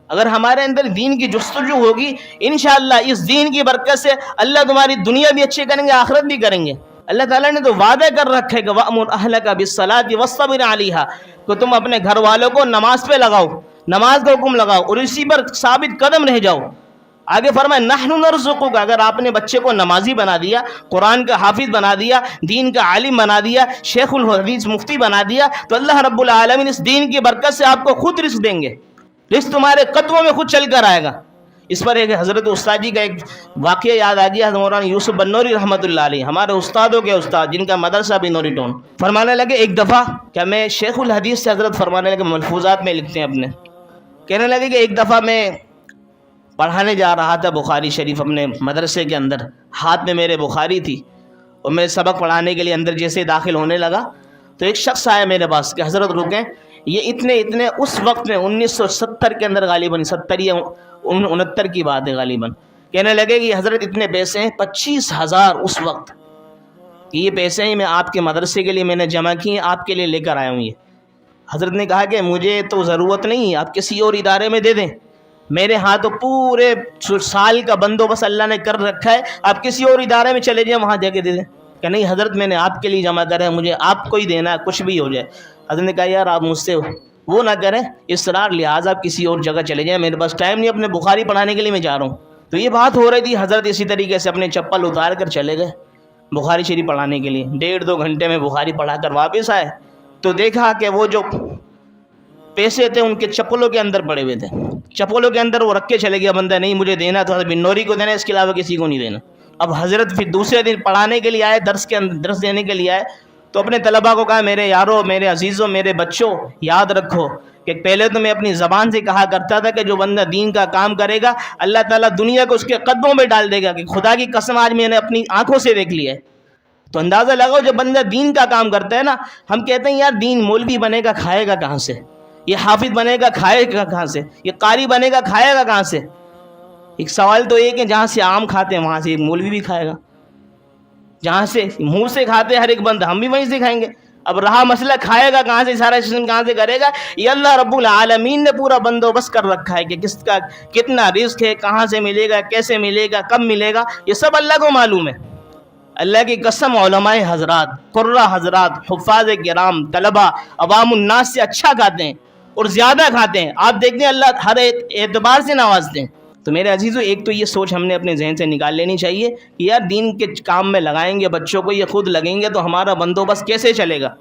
اگر ہمارے اندر دین کی جستجو ہوگی انشاءاللہ اس دین کی برکت سے اللہ تمہاری دنیا بھی اچھی کریں گے، آخرت بھی کریں گے۔ اللہ تعالیٰ نے تو وعدہ کر رکھا ہے کہ وَأْمُرْ أَهْلَكَ بِالصَّلَاةِ وَاصْطَبِرْ عَلَيْهَا، کہ تم اپنے گھر والوں کو نماز پہ لگاؤ، نماز کا حکم لگاؤ اور اسی پر ثابت قدم رہ جاؤ۔ آگے فرمائے نحن نرزقک، اگر آپ نے بچے کو نمازی بنا دیا، قرآن کا حافظ بنا دیا، دین کا عالم بنا دیا، شیخ الحدیث مفتی بنا دیا، تو اللہ رب العالمین اس دین کی برکت سے آپ کو خود رزق دیں گے، رزق تمہارے قدموں میں خود چل کر آئے گا۔ اس پر ایک حضرت استاد جی کا ایک واقعہ یاد آ گیا، مولانا یوسف بنوری رحمۃ اللہ علیہ، ہمارے استادوں کے استاد جن کا مدرسہ بھی نوری ٹون، فرمانے لگے ایک دفعہ، کیا میں شیخ الحدیث سے حضرت فرمانے لگے، ملفوظات میں لکھتے ہیں اپنے، کہنے لگے کہ ایک دفعہ میں پڑھانے جا رہا تھا بخاری شریف اپنے مدرسے کے اندر، ہاتھ میں میرے بخاری تھی، اور میں سبق پڑھانے کے لیے اندر جیسے داخل ہونے لگا تو ایک شخص آیا میرے پاس کہ حضرت رکیں، یہ اتنے اس وقت میں 1970 کے اندر غالباً 70 یا 69 کی بات ہے غالباً، کہنے لگے کہ حضرت اتنے پیسے ہیں 25,000 اس وقت، کہ یہ پیسے ہیں میں آپ کے مدرسے کے لیے میں نے جمع کیے ہیں، آپ کے لیے لے کر آیا ہوں یہ۔ حضرت نے کہا کہ مجھے تو ضرورت نہیں، آپ کسی اور ادارے میں دے دیں، میرے ہاں تو پورے سال کا بندوبست اللہ نے کر رکھا ہے، آپ کسی اور ادارے میں چلے جائیں وہاں جا کے دے دیں۔ کہ نہیں حضرت میں نے آپ کے لیے جمع کرا ہے، مجھے آپ کو ہی دینا ہے، کچھ بھی ہو جائے۔ حضرت نے کہا یار آپ مجھ سے وہ نہ کریں اصرار، لہٰذا آپ کسی اور جگہ چلے جائیں، میرے پاس ٹائم نہیں، اپنے بخاری پڑھانے کے لیے میں جا رہا ہوں۔ تو یہ بات ہو رہی تھی، حضرت اسی طریقے سے اپنے چپل اتار کر چلے گئے بخاری شریف پڑھانے کے لیے، 1.5-2 گھنٹے میں بخاری پڑھا کر واپس آئے تو دیکھا کہ وہ جو پیسے تھے ان کے چپلوں کے اندر پڑے ہوئے تھے، چپلوں کے اندر وہ رکھ کے چلے گیا بندہ، نہیں مجھے دینا تو حضرت بن نوری کو دینا، اس کے علاوہ کسی کو نہیں دینا۔ اب حضرت پھر دوسرے دن پڑھانے کے لیے آئے، درس دینے کے لیے آئے تو اپنے طلباء کو کہا میرے یارو، میرے عزیزوں، میرے بچوں، یاد رکھو کہ پہلے تو میں اپنی زبان سے کہا کرتا تھا کہ جو بندہ دین کا کام کرے گا اللہ تعالیٰ دنیا کو اس کے قدموں میں ڈال دے گا، کہ خدا کی قسم آج میں نے اپنی آنکھوں سے دیکھ لیا ہے۔ تو اندازہ لگاؤ جب بندہ دین کا کام کرتا ہے نا، ہم کہتے ہیں یار دین مولوی بنے گا کھائے گا کہاں سے، یہ حافظ بنے گا کھائے گا کہاں سے، یہ قاری بنے گا کھائے گا کہاں سے۔ ایک سوال تو ایک ہے جہاں سے آم کھاتے ہیں وہاں سے ایک مولوی بھی کھائے گا، جہاں سے منہ سے کھاتے ہیں ہر ایک بندہ ہم بھی وہیں سے کھائیں گے۔ اب رہا مسئلہ کھائے گا کہاں سے، سارا سسٹم کہاں سے کرے گا، یہ اللہ رب العالمین نے پورا بندوبست کر رکھا ہے کہ کس کا کتنا رزق ہے، کہاں سے ملے گا، کیسے ملے گا، کب ملے گا، یہ سب اللہ کو معلوم ہے۔ اللہ کی قسم علماء حضرات، قرہ حضرات، حفاظ کرام، طلباء، عوام الناس سے اچھا کھاتے ہیں اور زیادہ کھاتے ہیں، آپ دیکھتے ہیں اللہ ہر اعتبار سے نوازتے ہیں۔ تو میرے عزیزو ایک تو یہ سوچ ہم نے اپنے ذہن سے نکال لینی چاہیے کہ یار دین کے کام میں لگائیں گے بچوں کو، یہ خود لگیں گے تو ہمارا بندوبست کیسے چلے گا۔